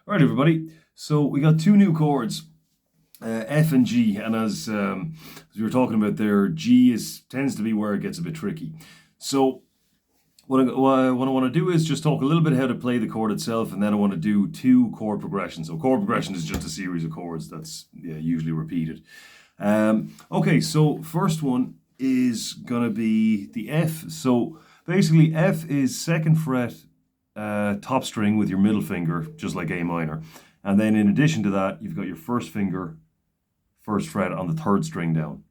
All right, everybody. So we got two new chords, F and G, and as we were talking about there, G tends to be where it gets a bit tricky. So what I want to do is just talk a little bit how to play the chord itself, and then I want to do two chord progressions. So chord progression is just a series of chords that's usually repeated. Okay, so first one is gonna be the F. So basically, F is second fret, top string with your middle finger, just like A minor. And then in addition to that, you've got your first finger, first fret on the third string down.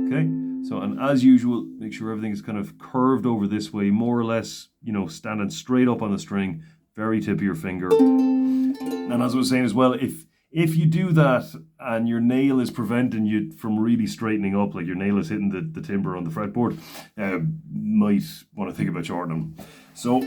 Okay, so and as usual, make sure everything is kind of curved over this way, more or less, standing straight up on the string, very tip of your finger. And as I was saying as well, if you do that and your nail is preventing you from really straightening up, like your nail is hitting the timber on the fretboard, might want to think about shortening. So,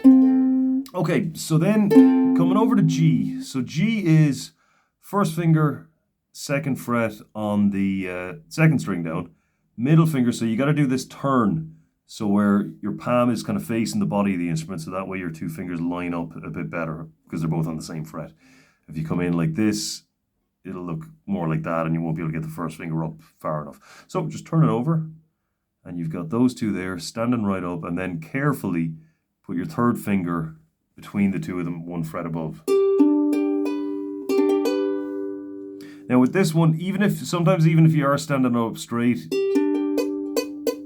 okay, so then coming over to G. So G is first finger, second fret on the second string down, middle finger, so you got to do this turn. So where your palm is kind of facing the body of the instrument, so that way your two fingers line up a bit better because they're both on the same fret. If you come in like this, it'll look more like that and you won't be able to get the first finger up far enough. So just turn it over and you've got those two there standing right up, and then carefully put your third finger between the two of them, one fret above. Now with this one, even if you are standing up straight,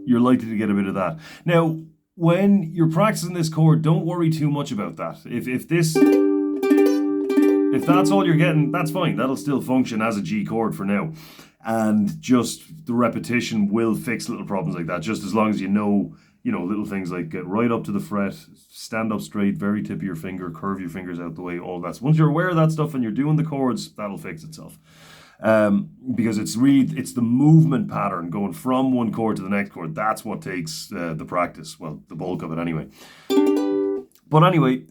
you're likely to get a bit of that. Now, when you're practicing this chord, don't worry too much about that. If that's all you're getting, that's fine. That'll still function as a G chord for now. And just the repetition will fix little problems like that, just as long as you know little things like get right up to the fret, stand up straight, very tip of your finger, curve your fingers out the way, all that. So once you're aware of that stuff and you're doing the chords, that'll fix itself. Because it's the movement pattern going from one chord to the next chord. That's what takes the practice. Well, the bulk of it anyway. But anyway,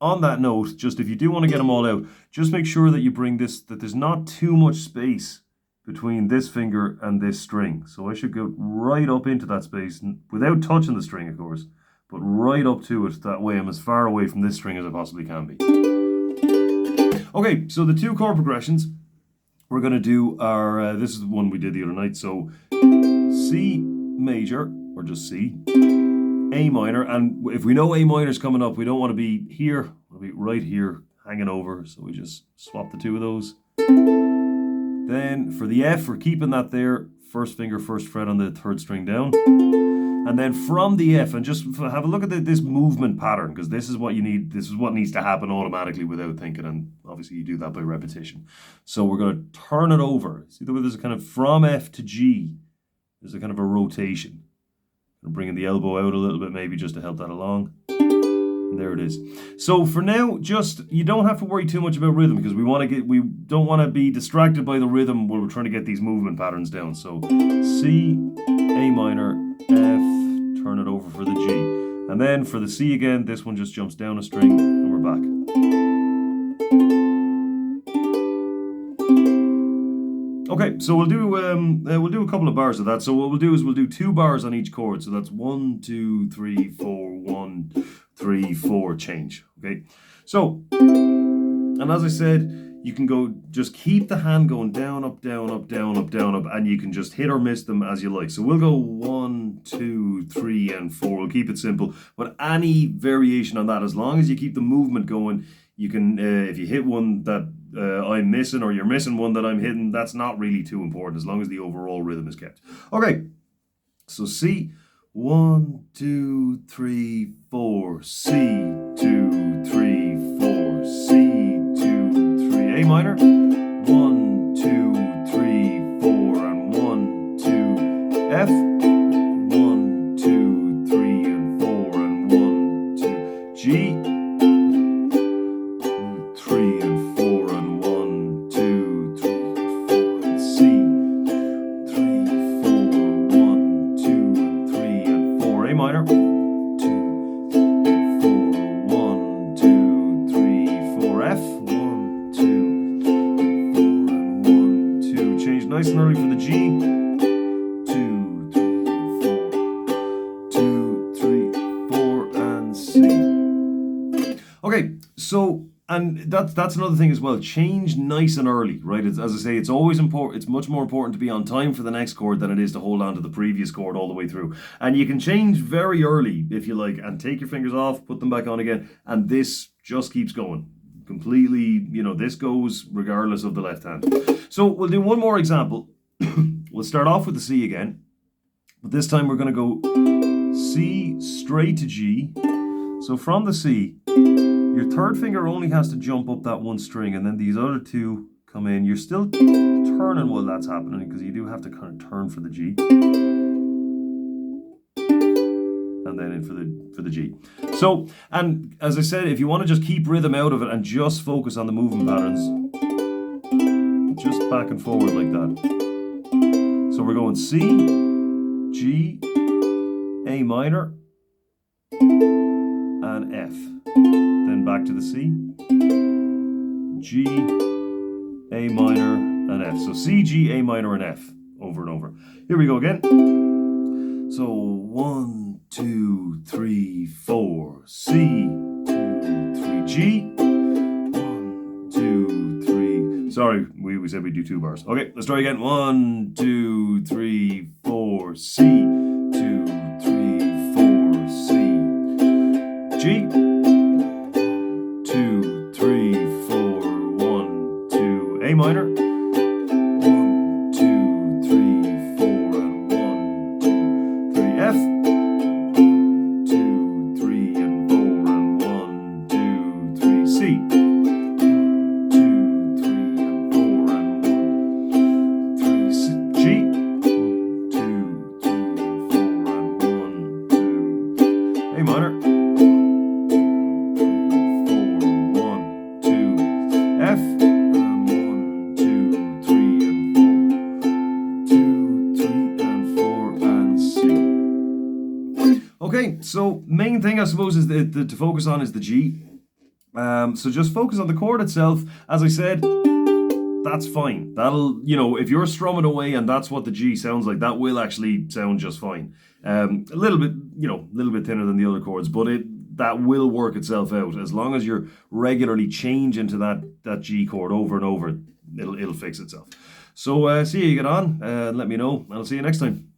on that note, just if you do want to get them all out, just make sure that you bring that there's not too much space between this finger and this string. So I should go right up into that space without touching the string, of course, but right up to it. That way I'm as far away from this string as I possibly can be. Okay, so the two chord progressions we're going to do are, this is the one we did the other night. So C major, or just C, A minor, and if we know A minor is coming up, we don't want to be here, we'll be right here hanging over, so we just swap the two of those. Then for the F, we're keeping that there, first finger, first fret on the third string down. And then from the F, and just have a look at this movement pattern, because this is what you need, this is what needs to happen automatically without thinking, and obviously you do that by repetition. So we're going to turn it over. See the way there's a kind of from F to G, there's a kind of a rotation. Bringing the elbow out a little bit, maybe just to help that along. And there it is. So for now, you don't have to worry too much about rhythm, because we don't want to be distracted by the rhythm when we're trying to get these movement patterns down. So C, A minor, F, turn it over for the G. And then for the C again, this one just jumps down a string and we're back. Okay, so we'll do a couple of bars of that. So what we'll do is we'll do 2 bars on each chord. So that's 1, 2, 3, 4, 1, 3, 4, change. Okay, so, and as I said, you can just keep the hand going down, up, down, up, down, up, down, up, and you can just hit or miss them as you like. So we'll go 1, 2, 3, and 4. We'll keep it simple, but any variation on that, as long as you keep the movement going, you can, if you hit one that I'm missing, or you're missing one that I'm hitting, that's not really too important, as long as the overall rhythm is kept. Okay, so C, 1, 2, 3, 4, C, 2, 3, 4, C, 2, 3, A minor, 1, 2, 3, 4, and 1, 2, F, 1, 2, 3, and 4, and 1, 2, G, 3 and 4, and 1, 2, 3, 4, and C, 3, 4, 1, 2, and 3, and 4, A minor, 2, 4, 1, 2, 3, 4, F, 1, 2, 4, and 1, 2, change nice and early for the G, 2, 3, 4, 2, 3, 4, and C. Okay, so And that's another thing as well. Change nice and early, right? As I say, it's always important. It's much more important to be on time for the next chord than it is to hold on to the previous chord all the way through. And you can change very early if you like, and take your fingers off, put them back on again, and this just keeps going. Completely, this goes regardless of the left hand. So we'll do one more example. We'll start off with the C again, but this time we're going to go C straight to G. So from the C, your third finger only has to jump up that one string, and then these other two come in. You're still turning while that's happening, because you do have to kind of turn for the G. And then in for the G. So, and as I said, if you want to just keep rhythm out of it and just focus on the movement patterns, just back and forward like that. So we're going C, G, A minor, and F. Then back to the C, G, A minor, and F. So C, G, A minor, and F, over and over. Here we go again. So 1, 2, 3, 4, C, 2, 3, G, 1, 2, 3. Sorry, we said we'd do 2 bars. Okay, let's try again. 1, 2, 3, 4, C, 2, 3, 4, C, G, 2, 3, 4, 1, 2, A minor, 1, 2, 3, 4, and 1, 2, 3, F, 1, 2, 3, and 4, and 1, 2, 3, C, 1, 2, 3, and 4, and 1, 3, G, 1, 2, 3, and 4, and 1, 2, A minor, 1, 2, 3, 4, 1, 2, F, and 1, 2, 3, and 4, 2, 3, and 4, and C. Okay, so main thing I suppose is to focus on is the G. So just focus on the chord itself. As I said, that's fine. That'll, if you're strumming away and that's what the G sounds like, that will actually sound just fine. A little bit, little bit thinner than the other chords, but that will work itself out. As long as you're regularly changing to that G chord over and over, it'll fix itself. So see you get on, let me know, and I'll see you next time.